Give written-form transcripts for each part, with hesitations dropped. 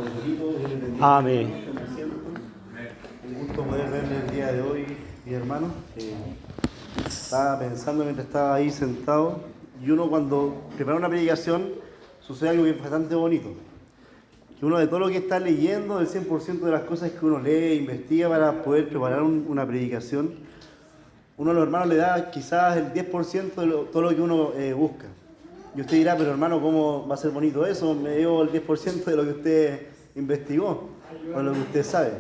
favorito. Amén. Un gusto poder verle el día de hoy, mi hermano. Estaba pensando mientras estaba ahí sentado, y uno cuando prepara una predicación sucede algo que es bastante bonito. Que uno de todo lo que está leyendo, del 100% de las cosas que uno lee, investiga para poder preparar una predicación, uno a los hermanos le da quizás el 10% de todo lo que uno busca. Y usted dirá, pero hermano, ¿cómo va a ser bonito eso? Me dio el 10% de lo que usted investigó, o lo que usted sabe.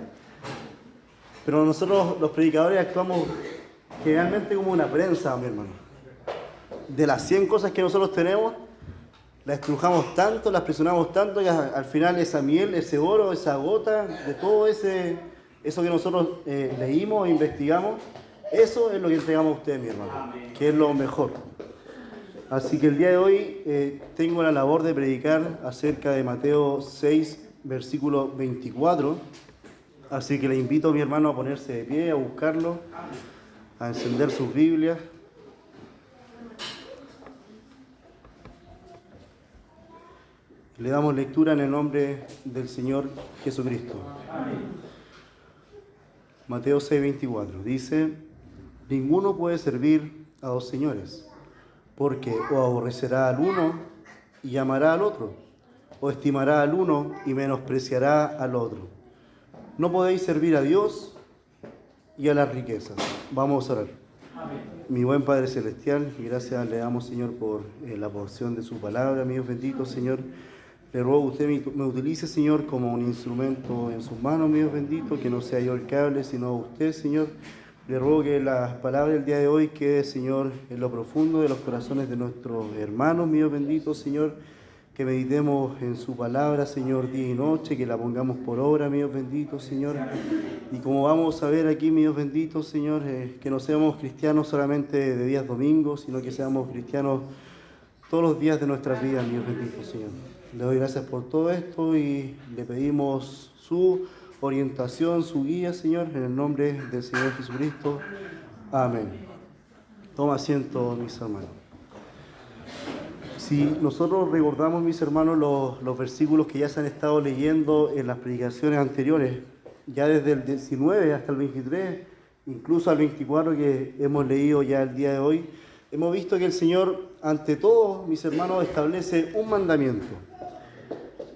Pero nosotros los predicadores actuamos generalmente como una prensa, mi hermano. De las 100 cosas que nosotros tenemos, las estrujamos tanto, las presionamos tanto, y al final esa miel, ese oro, esa gota, de todo eso que nosotros leímos e investigamos, eso es lo que entregamos a ustedes, mi hermano, que es lo mejor. Así que el día de hoy tengo la labor de predicar acerca de Mateo 6, versículo 24. Así que le invito a mi hermano a ponerse de pie, a buscarlo, a encender sus Biblias. Le damos lectura en el nombre del Señor Jesucristo. Mateo 6, 24. Dice: ninguno puede servir a dos señores, porque o aborrecerá al uno y amará al otro, o estimará al uno y menospreciará al otro. No podéis servir a Dios y a las riquezas. Vamos a orar. Amén. Mi buen Padre Celestial, y gracias le damos, Señor, por la porción de su palabra, mi Dios bendito, Señor. Le ruego que usted me utilice, Señor, como un instrumento en sus manos, mi Dios bendito, que no sea yo el que hable, sino usted, Señor. Le ruego que las palabras del día de hoy quede, Señor, en lo profundo de los corazones de nuestros hermanos, mi Dios bendito, Señor. Que meditemos en su palabra, Señor, día y noche, que la pongamos por obra, mi Dios bendito, Señor. Y como vamos a ver aquí, mi Dios bendito, Señor, que no seamos cristianos solamente de días domingos, sino que seamos cristianos todos los días de nuestras vidas, mi Dios bendito, Señor. Le doy gracias por todo esto y le pedimos su orientación, su guía, Señor, en el nombre del Señor Jesucristo. Amén. Toma asiento, mis hermanos. Si nosotros recordamos, mis hermanos, los versículos que ya se han estado leyendo en las predicaciones anteriores, ya desde el 19 hasta el 23, incluso al 24 que hemos leído ya el día de hoy, hemos visto que el Señor, ante todo, mis hermanos, establece un mandamiento.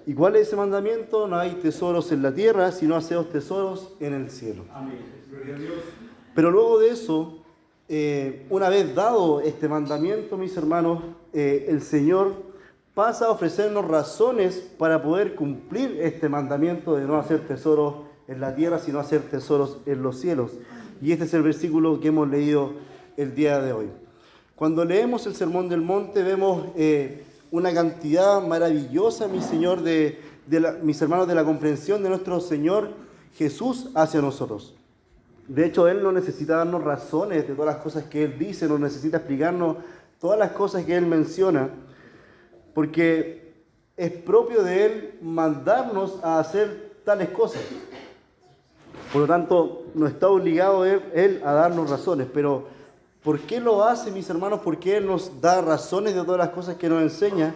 ¿Y cuál es ese mandamiento? No hay tesoros en la tierra, sino haceos tesoros en el cielo. Amén. Gloria a Dios. Pero luego de eso, una vez dado este mandamiento, mis hermanos, el Señor pasa a ofrecernos razones para poder cumplir este mandamiento de no hacer tesoros en la tierra, sino hacer tesoros en los cielos. Y este es el versículo que hemos leído el día de hoy. Cuando leemos el Sermón del Monte, vemos una cantidad maravillosa, mi Señor, mis hermanos, de la comprensión de nuestro Señor Jesús hacia nosotros. De hecho, Él no necesita darnos razones de todas las cosas que Él dice, no necesita explicarnos todas las cosas que Él menciona, porque es propio de Él mandarnos a hacer tales cosas. Por lo tanto, no está obligado Él a darnos razones, pero ¿por qué lo hace, mis hermanos? ¿Por qué Él nos da razones de todas las cosas que nos enseña?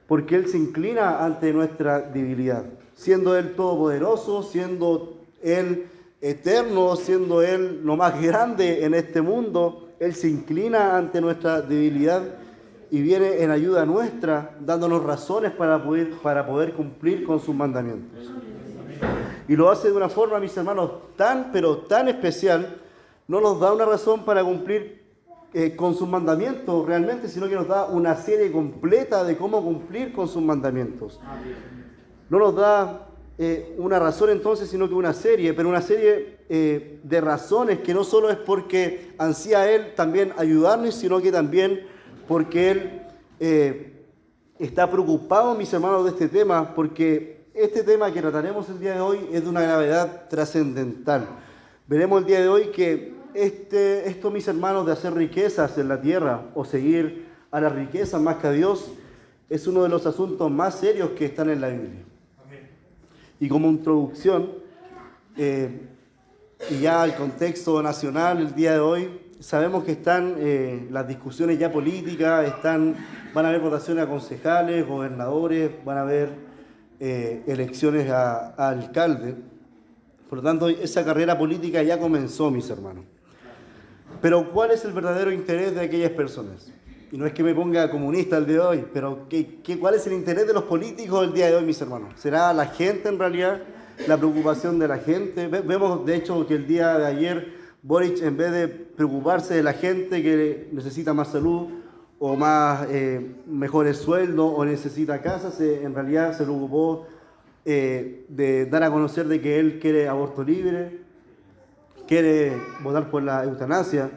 Porque Él se inclina ante nuestra debilidad, siendo Él todopoderoso, siendo Él eterno, siendo Él lo más grande en este mundo. Él se inclina ante nuestra debilidad y viene en ayuda nuestra, dándonos razones para poder cumplir con sus mandamientos. Y lo hace de una forma, mis hermanos, pero tan especial. No nos da una razón para cumplir con sus mandamientos realmente, sino que nos da una serie completa de cómo cumplir con sus mandamientos. No nos da una razón entonces, sino que una serie, pero una serie de razones que no solo es porque ansía Él también ayudarnos, sino que también porque Él está preocupado, mis hermanos, de este tema, porque este tema que trataremos el día de hoy es de una gravedad trascendental. Veremos el día de hoy que esto, mis hermanos, de hacer riquezas en la tierra o seguir a las riquezas más que a Dios, es uno de los asuntos más serios que están en la Biblia. Y como introducción, y ya al contexto nacional el día de hoy, sabemos que están las discusiones ya políticas, van a haber votaciones a concejales, gobernadores, van a haber elecciones a alcalde. Por lo tanto, esa carrera política ya comenzó, mis hermanos. Pero ¿cuál es el verdadero interés de aquellas personas? Y no es que me ponga comunista el día de hoy, pero ¿cuál es el interés de los políticos el día de hoy, mis hermanos? ¿Será la gente en realidad? ¿La preocupación de la gente? Vemos, de hecho, que el día de ayer Boric, en vez de preocuparse de la gente que necesita más salud o más mejores sueldos o necesita casas, en realidad se preocupó de dar a conocer de que él quiere aborto libre, quiere votar por la eutanasia.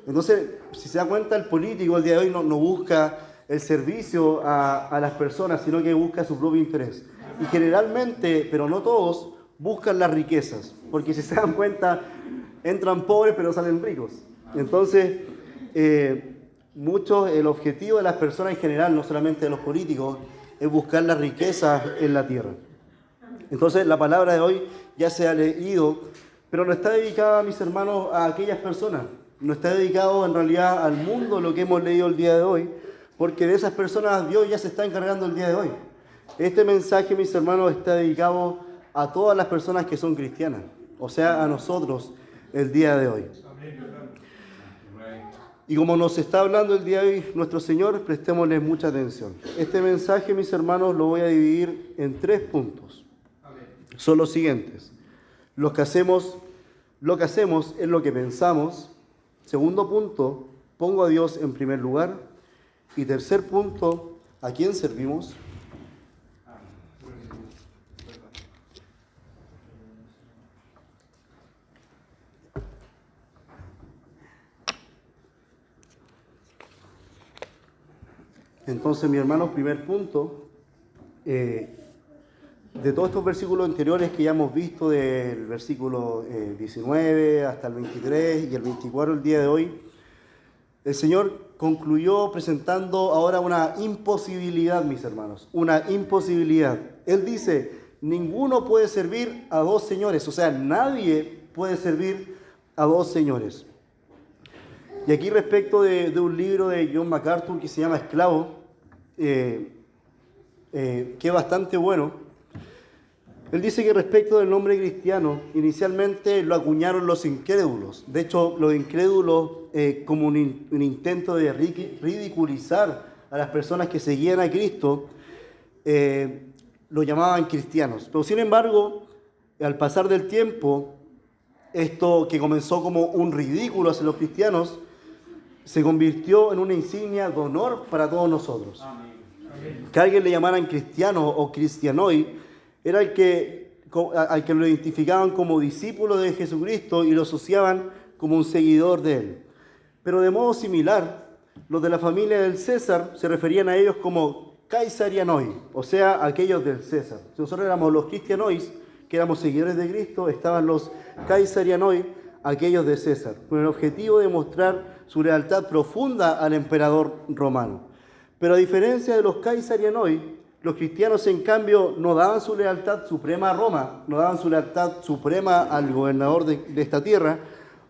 Entonces, si se da cuenta, el político el día de hoy no busca el servicio a las personas, sino que busca su propio interés. Y generalmente, pero no todos, buscan las riquezas, porque si se dan cuenta, entran pobres pero salen ricos. Entonces, el objetivo de las personas en general, no solamente de los políticos, es buscar las riquezas en la tierra. Entonces, la palabra de hoy ya se ha leído, pero no está dedicada, mis hermanos, a aquellas personas. No está dedicado en realidad al mundo lo que hemos leído el día de hoy, porque de esas personas Dios ya se está encargando el día de hoy. Este mensaje, mis hermanos, está dedicado a todas las personas que son cristianas, o sea, a nosotros el día de hoy. Y como nos está hablando el día de hoy nuestro Señor, prestémosle mucha atención. Este mensaje, mis hermanos, lo voy a dividir en 3 puntos. Son los siguientes. Lo que hacemos es lo que pensamos. Segundo punto, pongo a Dios en primer lugar. Y tercer punto, ¿a quién servimos? Entonces, mi hermano, primer punto, de todos estos versículos anteriores que ya hemos visto, del versículo 19 hasta el 23 y el 24 el día de hoy, el Señor concluyó presentando ahora una imposibilidad, mis hermanos, una imposibilidad. Él dice, ninguno puede servir a 2 señores, o sea, nadie puede servir a 2 señores. Y aquí respecto de un libro de John MacArthur que se llama Esclavo, que es bastante bueno, él dice que respecto del nombre cristiano, inicialmente lo acuñaron los incrédulos. De hecho, los incrédulos, como un intento de ridiculizar a las personas que seguían a Cristo, lo llamaban cristianos. Pero sin embargo, al pasar del tiempo, esto que comenzó como un ridículo hacia los cristianos, se convirtió en una insignia de honor para todos nosotros. Amén. Que a alguien le llamaran cristiano o cristianoi era al que lo identificaban como discípulo de Jesucristo y lo asociaban como un seguidor de él. Pero de modo similar, los de la familia del César se referían a ellos como caesarianoi, o sea, aquellos del César. Si nosotros éramos los cristianois, que éramos seguidores de Cristo, estaban los caesarianoi, aquellos de César, con el objetivo de mostrar su lealtad profunda al emperador romano. Pero a diferencia de los caesarianoi, los cristianos en cambio no daban su lealtad suprema a Roma, no daban su lealtad suprema al gobernador de esta tierra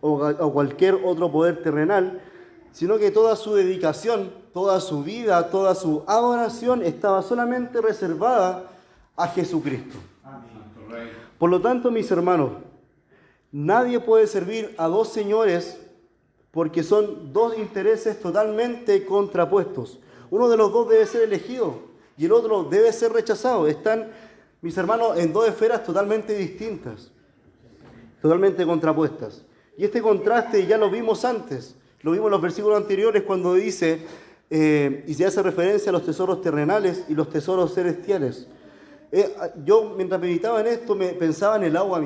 o cualquier otro poder terrenal, sino que toda su dedicación, toda su vida, toda su adoración estaba solamente reservada a Jesucristo. Por lo tanto, mis hermanos, nadie puede servir a 2 señores porque son 2 intereses totalmente contrapuestos. Uno de los 2 debe ser elegido y el otro debe ser rechazado. Están, mis hermanos, en 2 esferas totalmente distintas, totalmente contrapuestas. Y este contraste ya lo vimos antes, lo vimos en los versículos anteriores cuando dice, y se hace referencia a los tesoros terrenales y los tesoros celestiales. Yo, mientras meditaba en esto, pensaba en el agua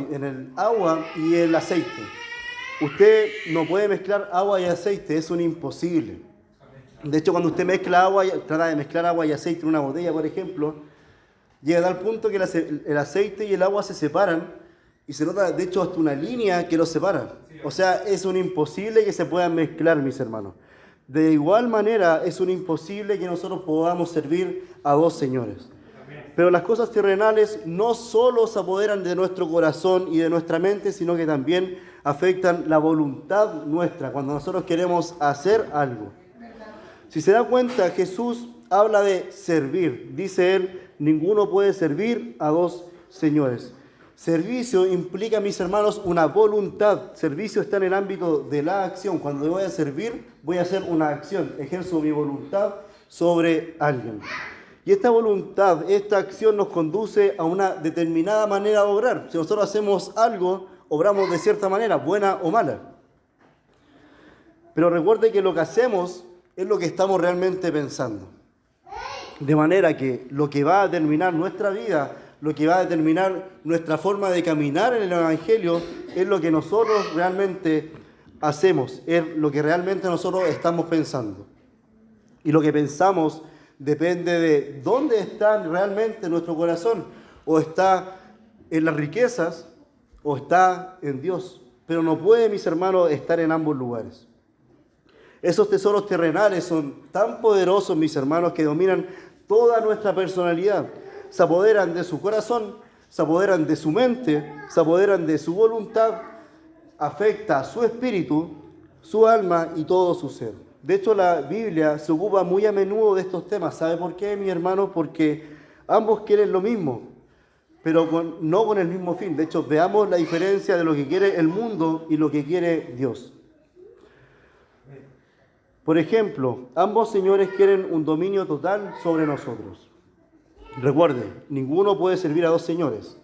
y el aceite. Usted no puede mezclar agua y aceite, es un imposible. De hecho, cuando usted mezcla agua, trata de mezclar agua y aceite en una botella, por ejemplo, llega a tal punto que el aceite y el agua se separan y se nota, de hecho, hasta una línea que los separa. O sea, es un imposible que se puedan mezclar, mis hermanos. De igual manera, es un imposible que nosotros podamos servir a 2 señores. Pero las cosas terrenales no solo se apoderan de nuestro corazón y de nuestra mente, sino que también afectan la voluntad nuestra cuando nosotros queremos hacer algo. Si se da cuenta, Jesús habla de servir. Dice él, ninguno puede servir a dos señores. Servicio implica, mis hermanos, una voluntad. Servicio está en el ámbito de la acción. Cuando yo voy a servir, voy a hacer una acción. Ejerzo mi voluntad sobre alguien. Y esta voluntad, esta acción nos conduce a una determinada manera de obrar. Si nosotros hacemos algo, obramos de cierta manera, buena o mala. Pero recuerde que lo que hacemos es lo que estamos realmente pensando. De manera que lo que va a determinar nuestra vida, lo que va a determinar nuestra forma de caminar en el Evangelio, es lo que nosotros realmente hacemos, es lo que realmente nosotros estamos pensando. Y lo que pensamos depende de dónde está realmente nuestro corazón. O está en las riquezas o está en Dios. Pero no puede, mis hermanos, estar en ambos lugares. Esos tesoros terrenales son tan poderosos, mis hermanos, que dominan toda nuestra personalidad. Se apoderan de su corazón, se apoderan de su mente, se apoderan de su voluntad, afecta su espíritu, su alma y todo su ser. De hecho, la Biblia se ocupa muy a menudo de estos temas. ¿Sabe por qué, mi hermano? Porque ambos quieren lo mismo, pero no con el mismo fin. De hecho, veamos la diferencia de lo que quiere el mundo y lo que quiere Dios. Por ejemplo, ambos señores quieren un dominio total sobre nosotros. Recuerde, ninguno puede servir a dos señores.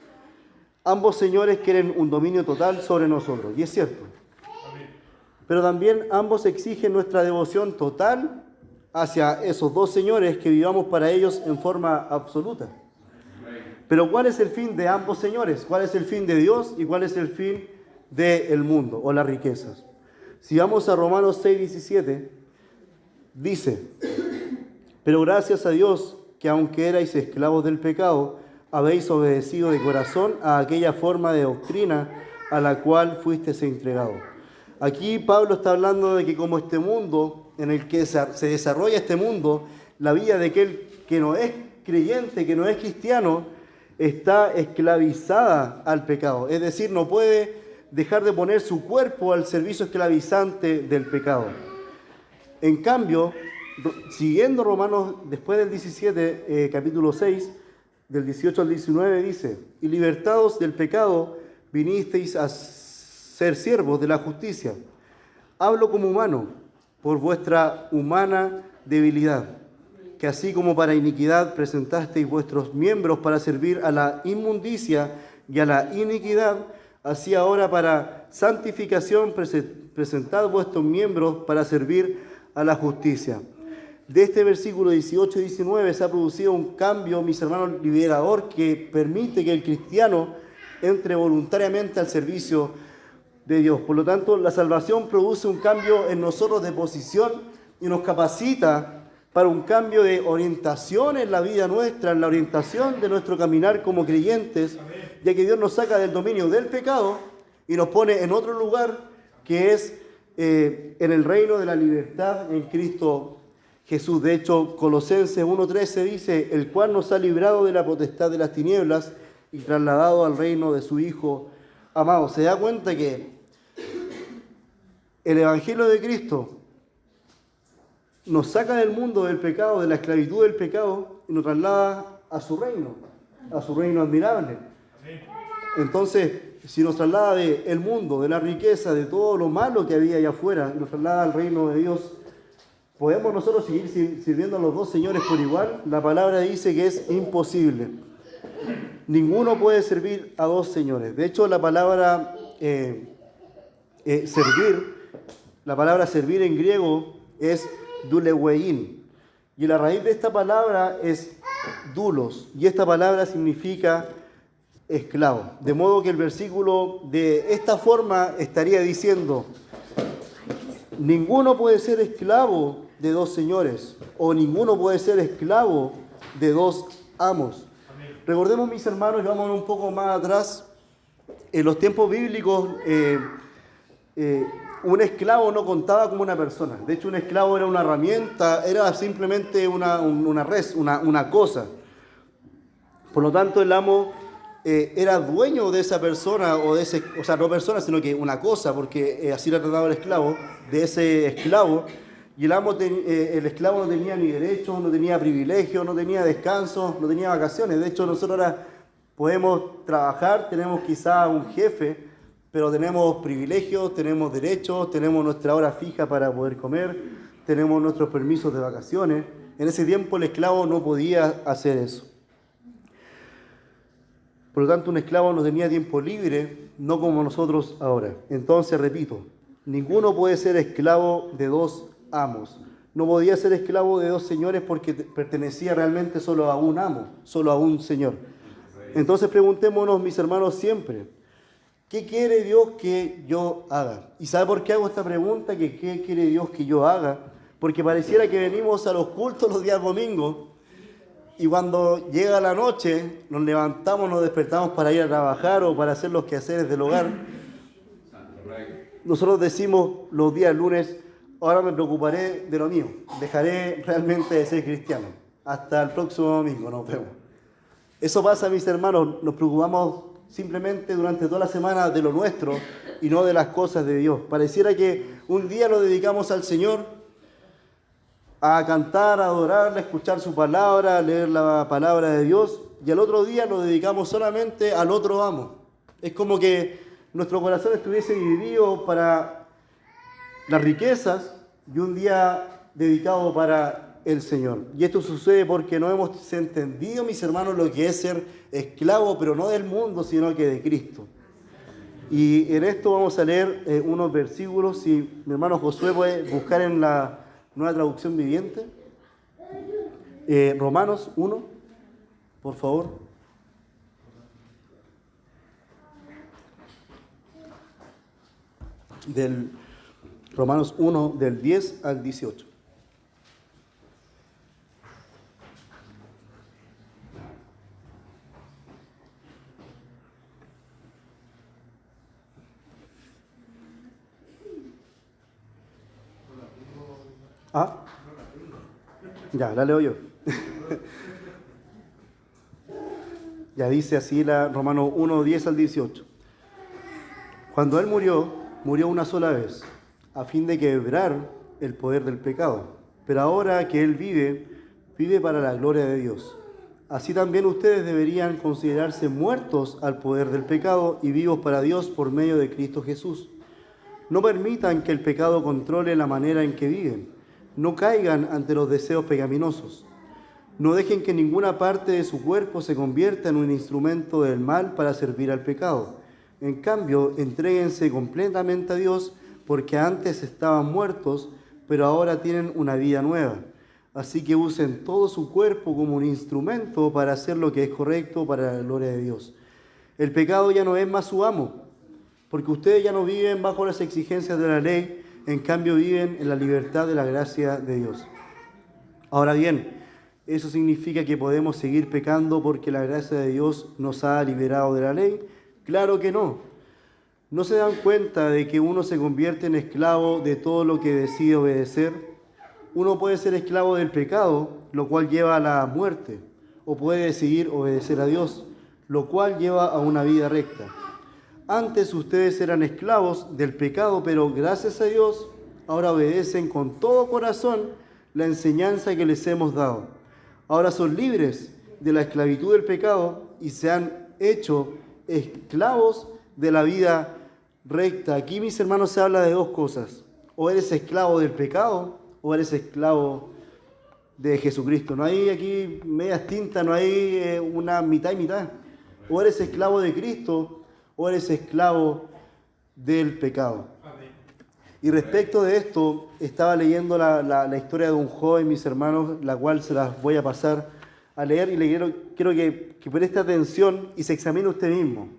Ambos señores quieren un dominio total sobre nosotros, y es cierto. Pero también ambos exigen nuestra devoción total hacia esos dos señores, que vivamos para ellos en forma absoluta. Pero ¿cuál es el fin de ambos señores? ¿Cuál es el fin de Dios y cuál es el fin del mundo o las riquezas? Si vamos a Romanos 6:17, dice: pero gracias a Dios que aunque erais esclavos del pecado, habéis obedecido de corazón a aquella forma de doctrina a la cual fuisteis entregados. Aquí Pablo está hablando de que como este mundo, en el que se desarrolla este mundo, la vida de aquel que no es creyente, que no es cristiano, está esclavizada al pecado. Es decir, no puede dejar de poner su cuerpo al servicio esclavizante del pecado. En cambio, siguiendo Romanos, después del 17, capítulo 6, del 18 al 19, dice: y libertados del pecado, vinisteis a ser siervos de la justicia. Hablo como humano, por vuestra humana debilidad, que así como para iniquidad presentasteis vuestros miembros para servir a la inmundicia y a la iniquidad, así ahora para santificación presentad vuestros miembros para servir a la justicia. De este versículo 18 y 19 se ha producido un cambio, mis hermanos, liberador, que permite que el cristiano entre voluntariamente al servicio de Dios. Por lo tanto, la salvación produce un cambio en nosotros de posición y nos capacita para un cambio de orientación en la vida nuestra, en la orientación de nuestro caminar como creyentes, ya que Dios nos saca del dominio del pecado y nos pone en otro lugar, que es en el reino de la libertad en Cristo Jesús. De hecho, Colosenses 1:13 dice: el cual nos ha librado de la potestad de las tinieblas y trasladado al reino de su Hijo amado. Se da cuenta que el Evangelio de Cristo nos saca del mundo del pecado, de la esclavitud del pecado, y nos traslada a su reino admirable. Entonces, si nos traslada del mundo, de la riqueza, de todo lo malo que había allá afuera, y nos traslada al reino de Dios, ¿podemos nosotros seguir sirviendo a los dos señores por igual? La palabra dice que es imposible. Ninguno puede servir a dos señores. De hecho, la palabra servir en griego es dulewein. Y la raíz de esta palabra es dulos. Y esta palabra significa esclavo. De modo que el versículo de esta forma estaría diciendo: ninguno puede ser esclavo de dos señores, o ninguno puede ser esclavo de dos amos. Recordemos, mis hermanos, y vamos un poco más atrás, en los tiempos bíblicos, un esclavo no contaba como una persona. De hecho, un esclavo era una herramienta, era simplemente una cosa. Por lo tanto, el amo era dueño de esa persona, no persona, sino que una cosa, porque así era tratado el esclavo, de ese esclavo, Y el esclavo no tenía ni derechos, no tenía privilegios, no tenía descanso, no tenía vacaciones. De hecho, nosotros ahora podemos trabajar, tenemos quizá un jefe, pero tenemos privilegios, tenemos derechos, tenemos nuestra hora fija para poder comer, tenemos nuestros permisos de vacaciones. En ese tiempo el esclavo no podía hacer eso. Por lo tanto, un esclavo no tenía tiempo libre, no como nosotros ahora. Entonces, repito, ninguno puede ser esclavo de dos amos. No podía ser esclavo de dos señores porque pertenecía realmente solo a un amo, solo a un señor. Entonces preguntémonos, mis hermanos, siempre, ¿qué quiere Dios que yo haga? ¿Y sabe por qué hago esta pregunta? ¿Qué quiere Dios que yo haga? Porque pareciera que venimos a los cultos los días domingos y cuando llega la noche nos levantamos, nos despertamos para ir a trabajar o para hacer los quehaceres del hogar. Nosotros decimos los días lunes, ahora me preocuparé de lo mío, dejaré realmente de ser cristiano. Hasta el próximo domingo, nos vemos. Eso pasa, mis hermanos, nos preocupamos simplemente durante toda la semana de lo nuestro y no de las cosas de Dios. Pareciera que un día lo dedicamos al Señor a cantar, a adorarle, a escuchar su palabra, a leer la palabra de Dios, y al otro día lo dedicamos solamente al otro amo. Es como que nuestro corazón estuviese dividido para las riquezas y un día dedicado para el Señor. Y esto sucede porque no hemos entendido, mis hermanos, lo que es ser esclavo, pero no del mundo, sino que de Cristo. Y en esto vamos a leer unos versículos. Si mi hermano Josué puede buscar en la Nueva Traducción Viviente, Romanos 1, por favor. Del Romanos 1, del 10 al 18. Ah, ya, la leo yo. Ya dice así Romanos 1, 10 al 18. Cuando Él murió una sola vez, a fin de quebrar el poder del pecado. Pero ahora que Él vive para la gloria de Dios. Así también ustedes deberían considerarse muertos al poder del pecado y vivos para Dios por medio de Cristo Jesús. No permitan que el pecado controle la manera en que viven. No caigan ante los deseos pecaminosos. No dejen que ninguna parte de su cuerpo se convierta en un instrumento del mal para servir al pecado. En cambio, entréguense completamente a Dios, porque antes estaban muertos, pero ahora tienen una vida nueva. Así que usen todo su cuerpo como un instrumento para hacer lo que es correcto para la gloria de Dios. El pecado ya no es más su amo, porque ustedes ya no viven bajo las exigencias de la ley, en cambio viven en la libertad de la gracia de Dios. Ahora bien, ¿eso significa que podemos seguir pecando porque la gracia de Dios nos ha liberado de la ley? Claro que no. ¿No se dan cuenta de que uno se convierte en esclavo de todo lo que decide obedecer? Uno puede ser esclavo del pecado, lo cual lleva a la muerte, o puede decidir obedecer a Dios, lo cual lleva a una vida recta. Antes ustedes eran esclavos del pecado, pero gracias a Dios ahora obedecen con todo corazón la enseñanza que les hemos dado. Ahora son libres de la esclavitud del pecado y se han hecho esclavos de la vida recta. Aquí, mis hermanos, se habla de dos cosas. O eres esclavo del pecado o eres esclavo de Jesucristo. No hay aquí medias tintas, no hay una mitad y mitad. O eres esclavo de Cristo o eres esclavo del pecado. Y respecto de esto, estaba leyendo la historia de un joven, mis hermanos, la cual se las voy a pasar a leer y quiero que preste atención y se examine usted mismo.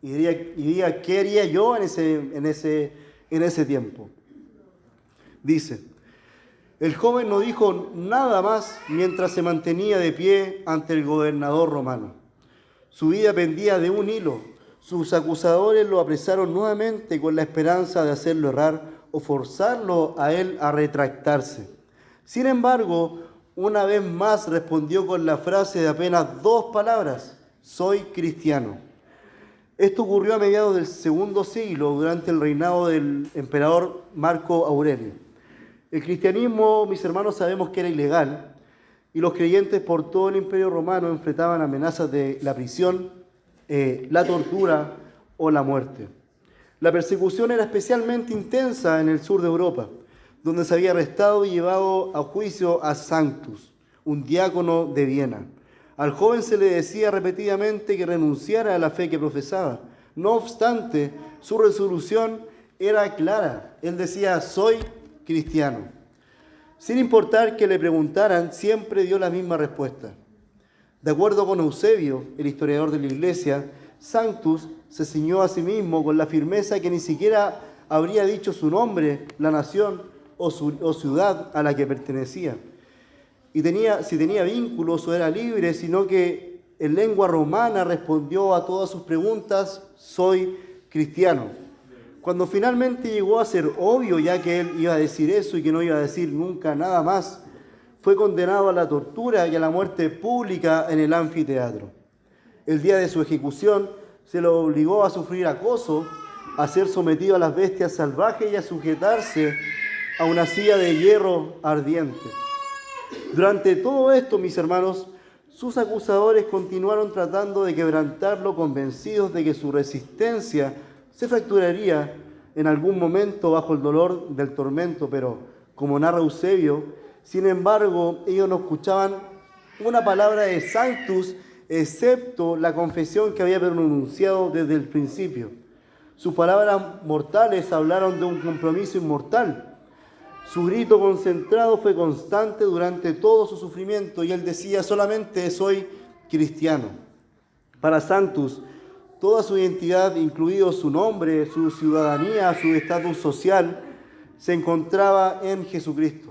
Y diga ¿qué haría yo en ese tiempo? Dice, el joven no dijo nada más mientras se mantenía de pie ante el gobernador romano. Su vida pendía de un hilo. Sus acusadores lo apresaron nuevamente con la esperanza de hacerlo errar o forzarlo a él a retractarse. Sin embargo, una vez más respondió con la frase de apenas 2 palabras: soy cristiano. Esto ocurrió a mediados del II siglo, durante el reinado del emperador Marco Aurelio. El cristianismo, mis hermanos, sabemos que era ilegal y los creyentes por todo el Imperio Romano enfrentaban amenazas de la prisión, la tortura o la muerte. La persecución era especialmente intensa en el sur de Europa, donde se había arrestado y llevado a juicio a Sanctus, un diácono de Viena. Al joven se le decía repetidamente que renunciara a la fe que profesaba. No obstante, su resolución era clara. Él decía, soy cristiano. Sin importar que le preguntaran, siempre dio la misma respuesta. De acuerdo con Eusebio, el historiador de la Iglesia, Sanctus se ciñó a sí mismo con la firmeza que ni siquiera habría dicho su nombre, la nación o ciudad a la que pertenecía. Y si tenía vínculos o era libre, sino que en lengua romana respondió a todas sus preguntas, soy cristiano. Cuando finalmente llegó a ser obvio, ya que él iba a decir eso y que no iba a decir nunca nada más, fue condenado a la tortura y a la muerte pública en el anfiteatro. El día de su ejecución se lo obligó a sufrir acoso, a ser sometido a las bestias salvajes y a sujetarse a una silla de hierro ardiente. Durante todo esto, mis hermanos, sus acusadores continuaron tratando de quebrantarlo, convencidos de que su resistencia se fracturaría en algún momento bajo el dolor del tormento, pero, como narra Eusebio, sin embargo, ellos no escuchaban una palabra de Sanctus, excepto la confesión que había pronunciado desde el principio. Sus palabras mortales hablaron de un compromiso inmortal. Su grito concentrado fue constante durante todo su sufrimiento y él decía solamente soy cristiano. Para Sanctus, toda su identidad, incluido su nombre, su ciudadanía, su estatus social, se encontraba en Jesucristo.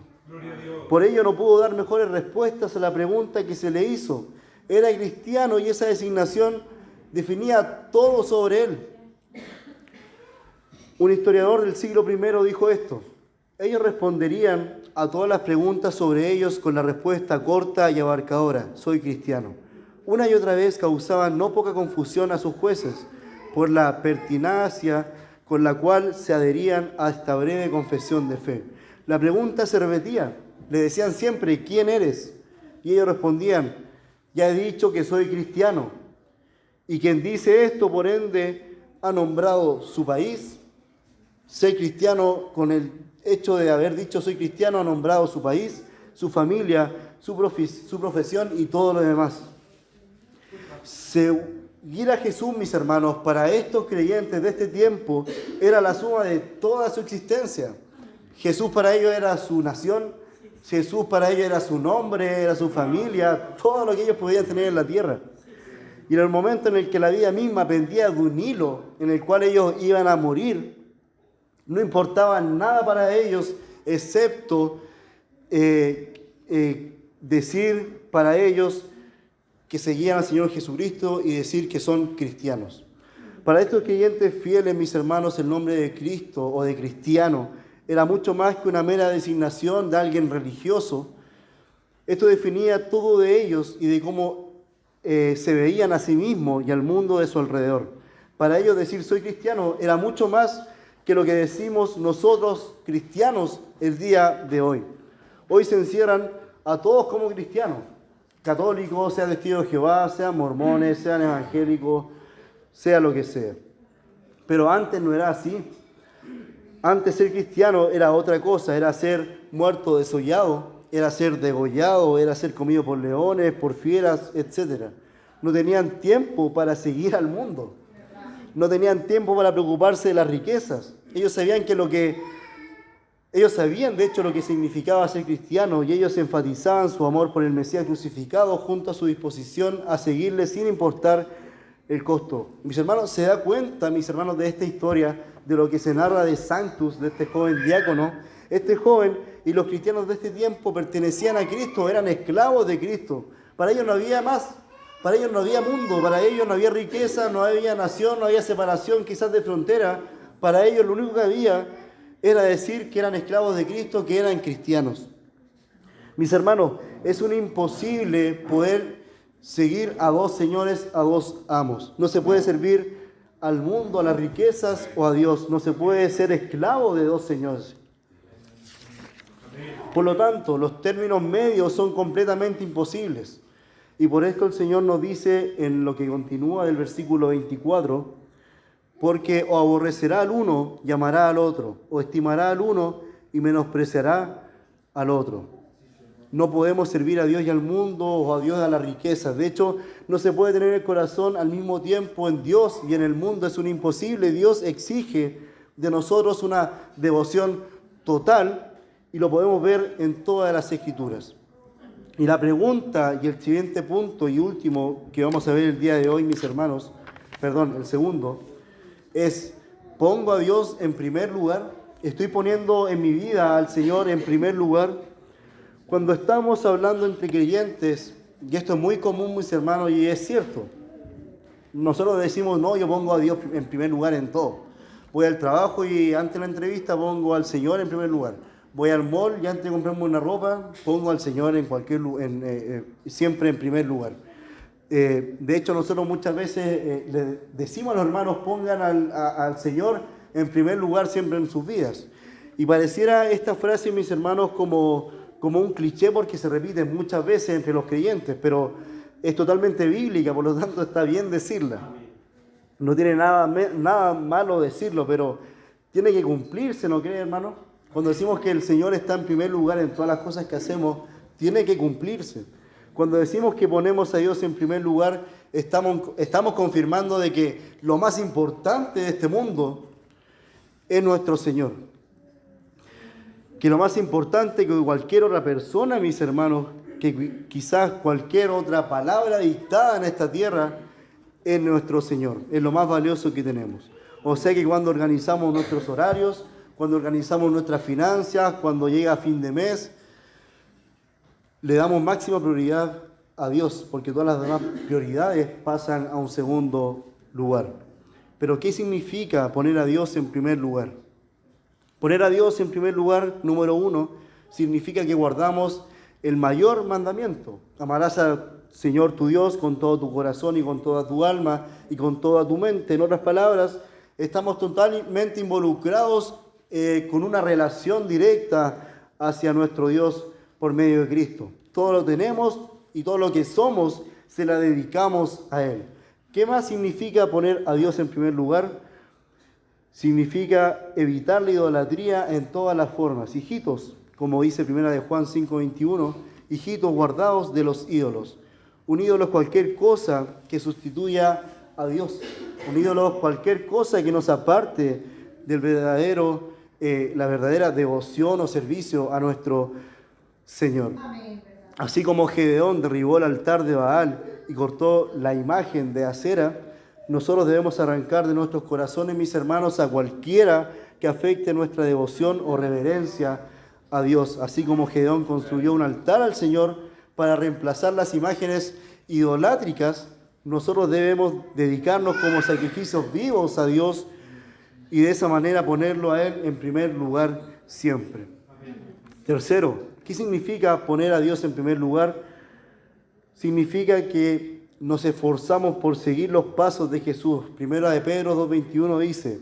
Por ello no pudo dar mejores respuestas a la pregunta que se le hizo. Era cristiano y esa designación definía todo sobre él. Un historiador del siglo I dijo esto. Ellos responderían a todas las preguntas sobre ellos con la respuesta corta y abarcadora, soy cristiano. Una y otra vez causaban no poca confusión a sus jueces por la pertinacia con la cual se adherían a esta breve confesión de fe. La pregunta se repetía, le decían siempre, ¿quién eres? Y ellos respondían, ya he dicho que soy cristiano. Y quien dice esto, por ende, ha nombrado su país. Ser cristiano, con el hecho de haber dicho soy cristiano, ha nombrado su país, su familia, su profesión y todo lo demás. Seguir a Jesús, mis hermanos, para estos creyentes de este tiempo, era la suma de toda su existencia. Jesús para ellos era su nación, Jesús para ellos era su nombre, era su familia, todo lo que ellos podían tener en la tierra. Y en el momento en el que la vida misma pendía de un hilo en el cual ellos iban a morir, no importaba nada para ellos excepto decir para ellos que seguían al Señor Jesucristo y decir que son cristianos. Para estos creyentes fieles, mis hermanos, el nombre de Cristo o de cristiano era mucho más que una mera designación de alguien religioso. Esto definía todo de ellos y de cómo se veían a sí mismos y al mundo de su alrededor. Para ellos decir soy cristiano era mucho más que lo que decimos nosotros cristianos el día de hoy. Hoy se encierran a todos como cristianos, católicos, sean testigos de Jehová, sean mormones, sean evangélicos, sea lo que sea. Pero antes no era así. Antes ser cristiano era otra cosa, era ser muerto desollado, era ser degollado, era ser comido por leones, por fieras, etc. No tenían tiempo para seguir al mundo. No tenían tiempo para preocuparse de las riquezas. Ellos sabían de hecho lo que significaba ser cristiano y ellos enfatizaban su amor por el Mesías crucificado junto a su disposición a seguirle sin importar el costo. Mis hermanos, ¿se da cuenta, mis hermanos, de esta historia, de lo que se narra de Sanctus, de este joven diácono? Este joven y los cristianos de este tiempo pertenecían a Cristo, eran esclavos de Cristo. Para ellos no había más. Para ellos no había mundo, para ellos no había riqueza, no había nación, no había separación quizás de frontera. Para ellos lo único que había era decir que eran esclavos de Cristo, que eran cristianos. Mis hermanos, es un imposible poder seguir a dos señores, a dos amos. No se puede servir al mundo, a las riquezas o a Dios. No se puede ser esclavo de dos señores. Por lo tanto, los términos medios son completamente imposibles. Y por esto el Señor nos dice en lo que continúa del versículo 24, porque o aborrecerá al uno y amará al otro, o estimará al uno y menospreciará al otro. No podemos servir a Dios y al mundo, o a Dios y a la riqueza. De hecho, no se puede tener el corazón al mismo tiempo en Dios y en el mundo. Es un imposible. Dios exige de nosotros una devoción total y lo podemos ver en todas las Escrituras. Y la pregunta y el siguiente punto y último que vamos a ver el día de hoy, mis hermanos, el segundo, es: ¿pongo a Dios en primer lugar? ¿Estoy poniendo en mi vida al Señor en primer lugar? Cuando estamos hablando entre creyentes, y esto es muy común, mis hermanos, y es cierto, nosotros decimos, no, yo pongo a Dios en primer lugar en todo. Voy al trabajo y antes de la entrevista pongo al Señor en primer lugar. Voy al mall y antes de comprarme una ropa, pongo al Señor en siempre en primer lugar. De hecho, nosotros muchas veces le decimos a los hermanos, pongan al Señor en primer lugar siempre en sus vidas. Y pareciera esta frase, mis hermanos, como un cliché porque se repite muchas veces entre los creyentes, pero es totalmente bíblica, por lo tanto está bien decirla. No tiene nada malo decirlo, pero tiene que cumplirse, ¿no cree, hermano? Cuando decimos que el Señor está en primer lugar en todas las cosas que hacemos, tiene que cumplirse. Cuando decimos que ponemos a Dios en primer lugar, estamos confirmando de que lo más importante de este mundo es nuestro Señor. Que lo más importante que cualquier otra persona, mis hermanos, que quizás cualquier otra palabra dictada en esta tierra, es nuestro Señor, es lo más valioso que tenemos. O sea que cuando organizamos nuestros horarios, cuando organizamos nuestras finanzas, cuando llega fin de mes, le damos máxima prioridad a Dios, porque todas las demás prioridades pasan a un segundo lugar. Pero ¿qué significa poner a Dios en primer lugar? Poner a Dios en primer lugar, número 1, significa que guardamos el mayor mandamiento. Amarás al Señor tu Dios con todo tu corazón y con toda tu alma y con toda tu mente. En otras palabras, estamos totalmente involucrados con una relación directa hacia nuestro Dios por medio de Cristo. Todo lo tenemos y todo lo que somos se la dedicamos a Él. ¿Qué más significa poner a Dios en primer lugar? Significa evitar la idolatría en todas las formas. Hijitos, como dice 1 de Juan 5:21, hijitos guardados de los ídolos. Un ídolo es cualquier cosa que sustituya a Dios. Un ídolo es cualquier cosa que nos aparte del la verdadera devoción o servicio a nuestro Señor. Así como Gedeón derribó el altar de Baal y cortó la imagen de Acera, nosotros debemos arrancar de nuestros corazones, mis hermanos, a cualquiera que afecte nuestra devoción o reverencia a Dios. Así como Gedeón construyó un altar al Señor para reemplazar las imágenes idolátricas, nosotros debemos dedicarnos como sacrificios vivos a Dios y de esa manera ponerlo a Él en primer lugar siempre. Tercero, ¿qué significa poner a Dios en primer lugar? Significa que nos esforzamos por seguir los pasos de Jesús. Primera de Pedro 2:21 dice,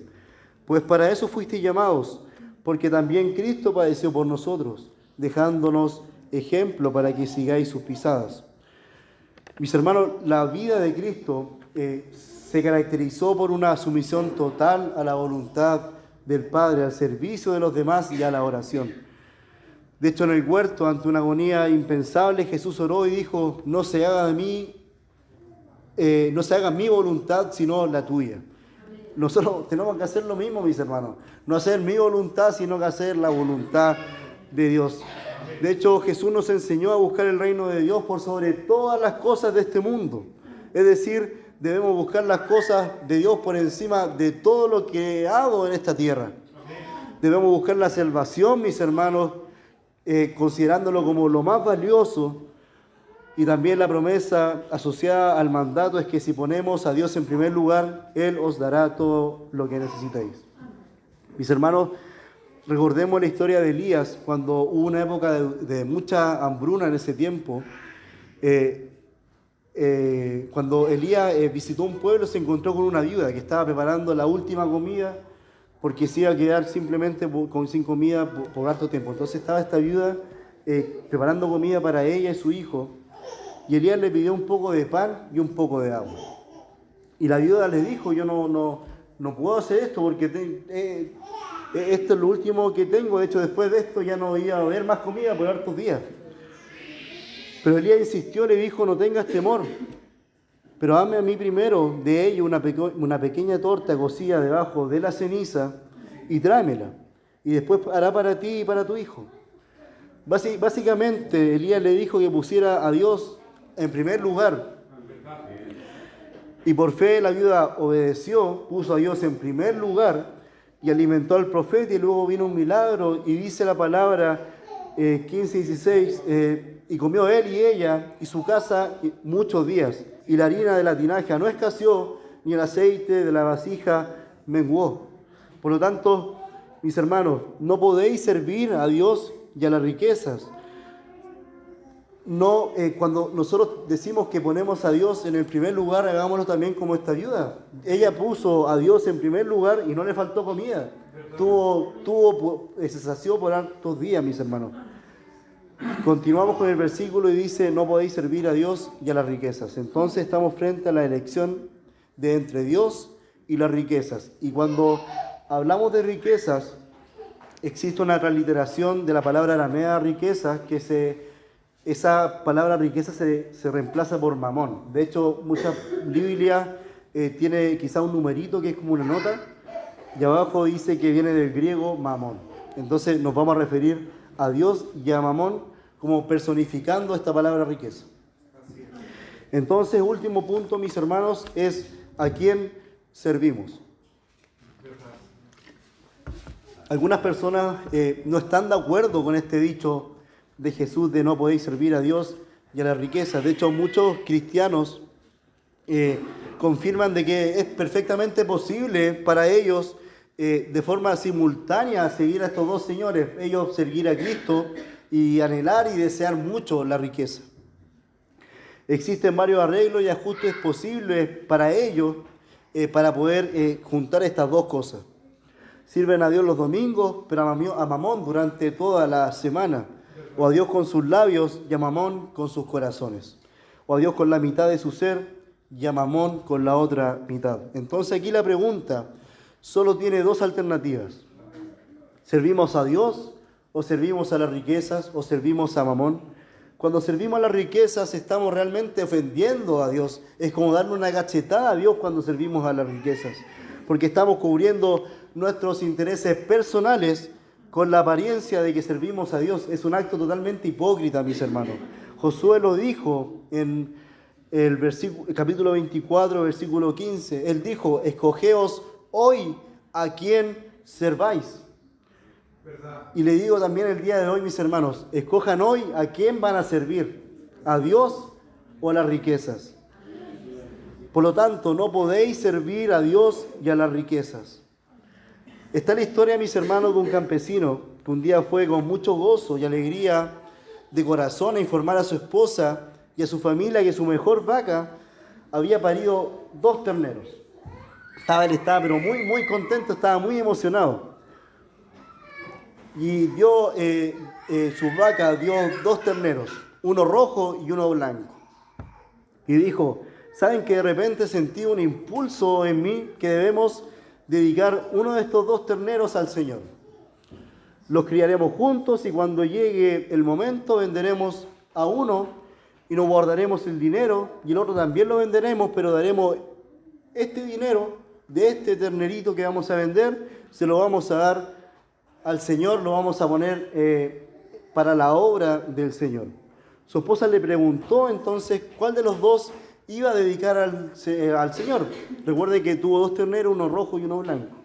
pues para eso fuisteis llamados, porque también Cristo padeció por nosotros, dejándonos ejemplo para que sigáis sus pisadas. Mis hermanos, la vida de Cristo se caracterizó por una sumisión total a la voluntad del Padre, al servicio de los demás y a la oración. De hecho, en el huerto, ante una agonía impensable, Jesús oró y dijo, no se haga mi voluntad, sino la tuya. Nosotros tenemos que hacer lo mismo, mis hermanos. No hacer mi voluntad, sino que hacer la voluntad de Dios. De hecho, Jesús nos enseñó a buscar el reino de Dios por sobre todas las cosas de este mundo. Es decir, debemos buscar las cosas de Dios por encima de todo lo que hago en esta tierra. Debemos buscar la salvación, mis hermanos, considerándolo como lo más valioso. Y también la promesa asociada al mandato es que si ponemos a Dios en primer lugar, Él os dará todo lo que necesitáis. Mis hermanos, recordemos la historia de Elías, cuando hubo una época de mucha hambruna en ese tiempo. Cuando Elías visitó un pueblo, se encontró con una viuda que estaba preparando la última comida porque se iba a quedar simplemente sin comida por harto tiempo. Entonces estaba esta viuda preparando comida para ella y su hijo, y Elías le pidió un poco de pan y un poco de agua. Y la viuda le dijo, yo no puedo hacer esto porque esto es lo último que tengo, de hecho después de esto ya no iba a haber más comida por hartos días. Pero Elías insistió, le dijo, no tengas temor, pero hazme a mí primero de ello una pequeña torta cocida debajo de la ceniza y tráemela, y después hará para ti y para tu hijo. Básicamente Elías le dijo que pusiera a Dios en primer lugar, y por fe la viuda obedeció, puso a Dios en primer lugar y alimentó al profeta, y luego vino un milagro, y dice la palabra 15 y 16, y comió él y ella y su casa muchos días, y la harina de la tinaja no escaseó, ni el aceite de la vasija menguó. Por lo tanto, mis hermanos, no podéis servir a Dios y a las riquezas. No, cuando nosotros decimos que ponemos a Dios en el primer lugar, hagámoslo también como esta viuda. Ella puso a Dios en primer lugar y no le faltó comida. Se sació por hartos días, mis hermanos. Continuamos con el versículo y dice, no podéis servir a Dios y a las riquezas. Entonces estamos frente a la elección de entre Dios y las riquezas. Y cuando hablamos de riquezas, existe una transliteración de la palabra aramea riqueza, esa palabra riqueza se reemplaza por mamón. De hecho, muchas Biblias tiene quizá un numerito que es como una nota, y abajo dice que viene del griego mamón. Entonces nos vamos a referir a Dios y a mamón como personificando esta palabra riqueza. Entonces, último punto, mis hermanos, es a quién servimos. Algunas personas no están de acuerdo con este dicho de Jesús de no podéis servir a Dios y a las riquezas. De hecho, muchos cristianos confirman de que es perfectamente posible para ellos de forma simultánea seguir a estos dos señores, ellos seguir a Cristo y anhelar y desear mucho la riqueza. Existen varios arreglos y ajustes posibles para ellos para poder juntar estas dos cosas. Sirven a Dios los domingos, pero a Mamón durante toda la semana. O a Dios con sus labios y a Mamón con sus corazones. O a Dios con la mitad de su ser y a Mamón con la otra mitad. Entonces aquí la pregunta solo tiene dos alternativas. ¿Servimos a Dios o servimos a las riquezas o servimos a Mamón? Cuando servimos a las riquezas estamos realmente ofendiendo a Dios. Es como darle una cachetada a Dios cuando servimos a las riquezas. Porque estamos cubriendo nuestros intereses personales con la apariencia de que servimos a Dios. Es un acto totalmente hipócrita, mis hermanos. Josué lo dijo en el capítulo 24, versículo 15. Él dijo, escogeos hoy a quién serváis. ¿Verdad? Y le digo también el día de hoy, mis hermanos, escojan hoy a quién van a servir, a Dios o a las riquezas. Por lo tanto, no podéis servir a Dios y a las riquezas. Está la historia, mis hermanos, de un campesino que un día fue con mucho gozo y alegría de corazón a informar a su esposa y a su familia que su mejor vaca había parido 2 terneros. Él estaba pero muy contento, estaba muy emocionado. Y su vaca dio 2 terneros, uno rojo y uno blanco. Y dijo, ¿saben que de repente sentí un impulso en mí que debemos dedicar uno de estos 2 terneros al Señor? Los criaremos juntos y cuando llegue el momento venderemos a uno y nos guardaremos el dinero y el otro también lo venderemos, pero daremos este dinero de este ternerito que vamos a vender, se lo vamos a dar al Señor, lo vamos a poner para la obra del Señor. Su esposa le preguntó entonces cuál de los 2 iba a dedicar al Señor. Recuerde que tuvo 2 terneros, uno rojo y uno blanco.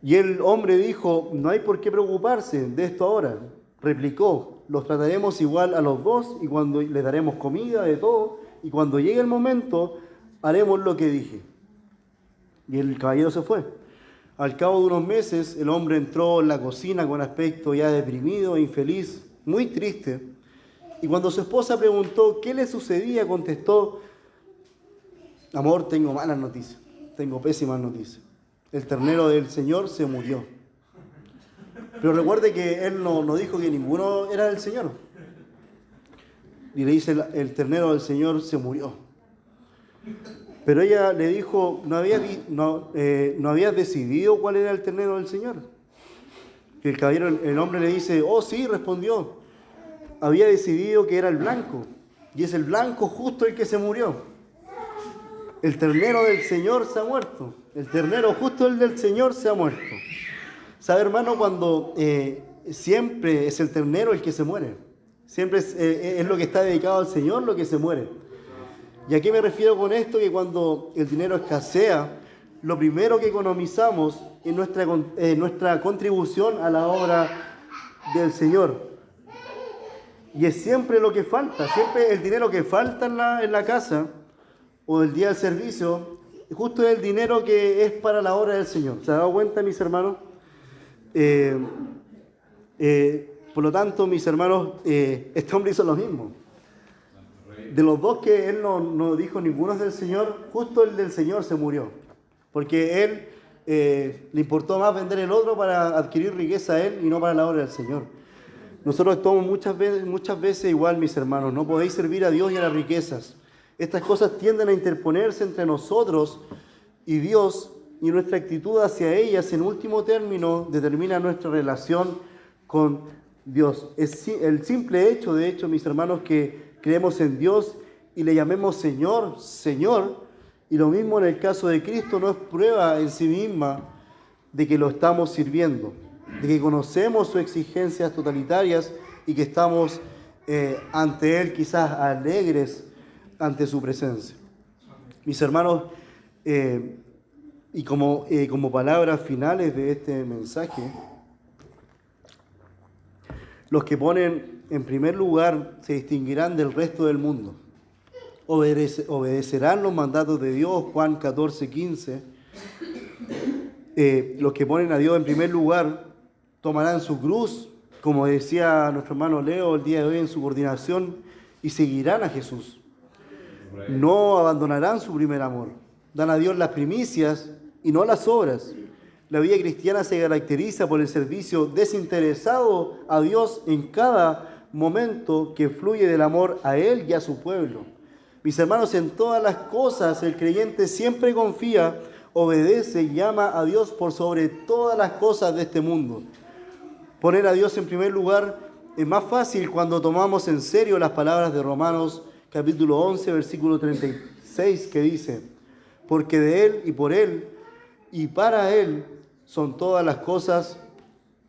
Y el hombre dijo, no hay por qué preocuparse de esto ahora. Replicó, los trataremos igual a los 2 y cuando les daremos comida, de todo, y cuando llegue el momento, haremos lo que dije. Y el caballero se fue. Al cabo de unos meses, el hombre entró en la cocina con aspecto ya deprimido, infeliz, muy triste. Y cuando su esposa preguntó qué le sucedía, contestó, amor, tengo malas noticias, tengo pésimas noticias. El ternero del Señor se murió. Pero recuerde que él no dijo que ninguno era del Señor. Y le dice, el ternero del Señor se murió. Pero ella le dijo, ¿no habías decidido cuál era el ternero del Señor? Y el caballero, el hombre le dice, oh sí, respondió, había decidido que era el blanco. Y es el blanco justo el que se murió. El ternero del Señor se ha muerto. El ternero justo el del Señor se ha muerto. ¿Sabe, hermano? Cuando siempre es el ternero el que se muere. Siempre es lo que está dedicado al Señor lo que se muere. ¿Y a qué me refiero con esto? Que cuando el dinero escasea, lo primero que economizamos es nuestra contribución a la obra del Señor. Y es siempre lo que falta, siempre el dinero que falta en la casa o el día del servicio, justo es el dinero que es para la obra del Señor. ¿Se ha dado cuenta, mis hermanos? Por lo tanto, mis hermanos, este hombre hizo lo mismo. De los dos que él no dijo ninguno es del Señor, justo el del Señor se murió. Porque él le importó más vender el otro para adquirir riqueza a él y no para la obra del Señor. Nosotros estamos muchas veces igual, mis hermanos. No podéis servir a Dios y a las riquezas. Estas cosas tienden a interponerse entre nosotros y Dios, y nuestra actitud hacia ellas, en último término, determina nuestra relación con Dios. Es el simple hecho, de hecho, mis hermanos, que creemos en Dios y le llamemos Señor, Señor, y lo mismo en el caso de Cristo, no es prueba en sí misma de que lo estamos sirviendo, de que conocemos sus exigencias totalitarias y que estamos ante Él quizás alegres ante su presencia. Mis hermanos, y como palabras finales de este mensaje, los que ponen en primer lugar se distinguirán del resto del mundo. Obedecerán los mandatos de Dios, Juan 14:15. Los que ponen a Dios en primer lugar tomarán su cruz, como decía nuestro hermano Leo el día de hoy en su coordinación, y seguirán a Jesús. No abandonarán su primer amor. Dan a Dios las primicias y no las obras. La vida cristiana se caracteriza por el servicio desinteresado a Dios en cada momento que fluye del amor a Él y a su pueblo. Mis hermanos, en todas las cosas el creyente siempre confía, obedece y llama a Dios por sobre todas las cosas de este mundo. Poner a Dios en primer lugar es más fácil cuando tomamos en serio las palabras de Romanos capítulo 11, versículo 36, que dice, porque de Él y por Él y para Él son todas las cosas,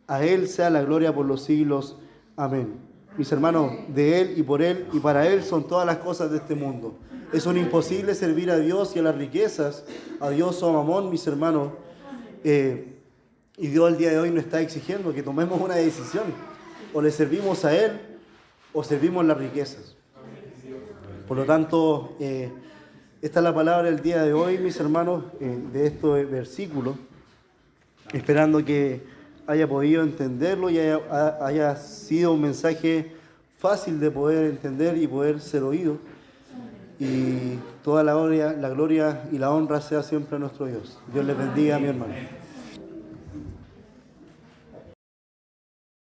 a Él sea la gloria por los siglos. Amén. Mis hermanos, de Él y por Él y para Él son todas las cosas de este mundo. Es un imposible servir a Dios y a las riquezas, a Dios o a Mamón, mis hermanos. Y Dios el día de hoy nos está exigiendo que tomemos una decisión. O le servimos a Él o servimos las riquezas. Por lo tanto, esta es la palabra del día de hoy, mis hermanos, de estos versículos. Esperando que haya podido entenderlo y haya sido un mensaje fácil de poder entender y poder ser oído. Y toda la gloria y la honra sea siempre a nuestro Dios. Dios les bendiga, mi hermano.